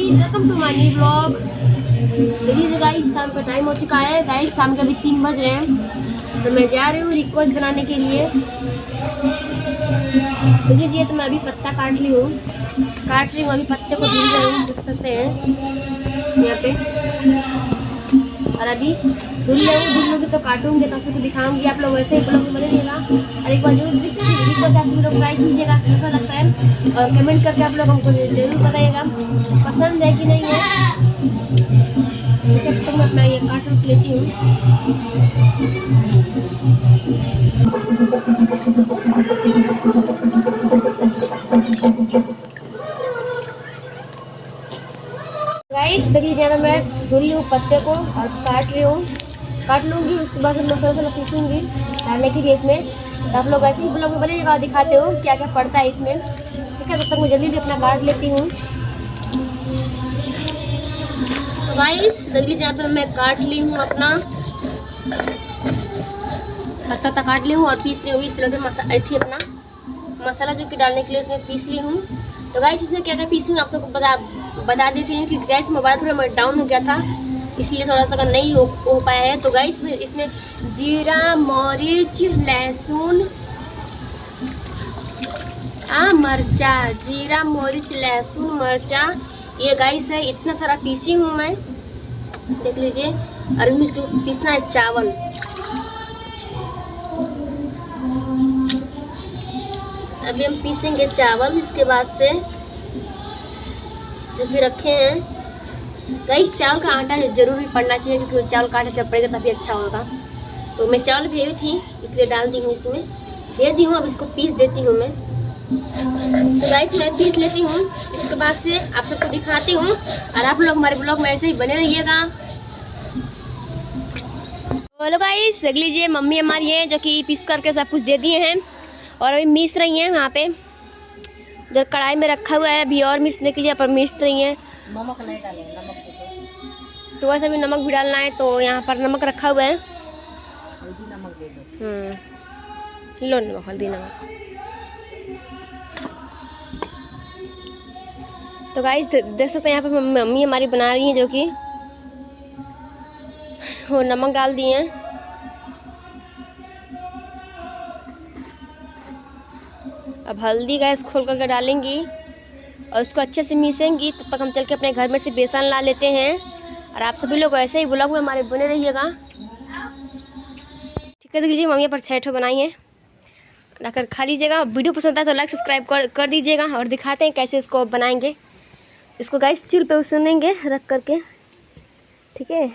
Guys, welcome to my new blog. देखिए guys, शाम का टाइम हो चुका है। गाइस शाम के अभी 3 बज रहे हैं, तो मैं जा रही हूँ रिक्वेस्ट बनाने के लिए। देखिए तो मैं अभी पत्ता काट रही हूँ अभी पत्ते को धुल रही हूँ, देख सकते हैं यहाँ पे। और अभी धुल लूँगी तो काटूंगी, तो आपको दिखाऊंगी। आप लोग वैसे ही ब्लॉग में बने रहिएगा और एक बार जरूर वीडियो को आप लोग लाइक कीजिएगा, कैसा लगता है, और कमेंट करके आप लोग हमको जरूर बताइएगा पसंद है कि नहीं है। तो मैं अपना ये काट उठ लेती हूँ। गाइस देखिए, ज़्यादा मैं धुल रही हूँ पत्ते को और काट लूँगी। उसके बाद मसाला पीसूँगी डालने के लिए इसमें। तो आप लोग ऐसे ही ब्लॉग में बनेगा, दिखाते हो क्या क्या पड़ता है इसमें, ठीक है। तब तक मैं जल्दी अपना काट लेती हूँ। तो गाइस देखिए, जहाँ पे मैं काट ली हूँ अपना पत्ता काट ली हूँ और पीस ली हूँ। इस तरह से अपना मसाला जो कि डालने के लिए इसमें पीस ली हूँ। तो गाइस इसमें क्या क्या पीसी हूँ आप सबको बता देती हूँ कि गैस मोबाइल थोड़ा डाउन हो गया था, इसलिए थोड़ा सा नहीं हो पाया है। तो गाइस इसमें जीरा, मरीच, लहसुन, मर्चा, जीरा, मरीच, लहसुन, मर्चा, ये गाइस है। इतना सारा पीसी हूँ मैं, देख लीजिए। और मुझको पीसना है चावल। अभी हम पीसेंगे चावल। इसके बाद से जो कि रखे हैं गाइस, चावल का आटा जरूर पड़ना चाहिए, क्योंकि चावल का आटा जब पड़ेगा तभी अच्छा होगा। तो मैं चावल भेजी थी इसलिए डाल दी हूँ, इसमें दे दी हूँ। अब इसको पीस देती हूँ मैं। तो गाइस मैं पीस लेती हूँ, इसके बाद से आप सबको दिखाती हूँ। और आप लोग हमारे ब्लॉग में ऐसे ही बने रहिएगा। हेलो गाइस, देख लीजिए मम्मी हमारी है जो कि पीस करके सब कुछ दे दिए हैं और अभी मीस रही हैं वहाँ पे। जो कढ़ाई में रखा हुआ है अभी और मिसने के लिए, पर मिस रही हैं। नमक नहीं डाले, नमक तो वैसे भी नमक भी डालना है, तो यहाँ पर नमक रखा हुआ है। हल्दी नमक दे दो। लो नमक, हल्दी नमक। तो गाइस देख सकते हैं यहाँ पे मम्मी हमारी बना रही हैं, जो कि वो नमक डाल दिए हैं। अब हल्दी गैस खोल करके डालेंगी और उसको अच्छे से मीसेंगी। तब तक हम चल के अपने घर में से बेसन ला लेते हैं। और आप सभी लोग ऐसे ही ब्लॉग में हमारे बने रहिएगा, ठीक है। देखिए मम्मी पर 6 ठो बनाई है, लाकर खा लीजिएगा। वीडियो पसंद आए तो लाइक सब्सक्राइब कर दीजिएगा। और दिखाते हैं कैसे इसको बनाएंगे। इसको गाइस चूल्हे पे सुनेंगे रख करके, ठीक है।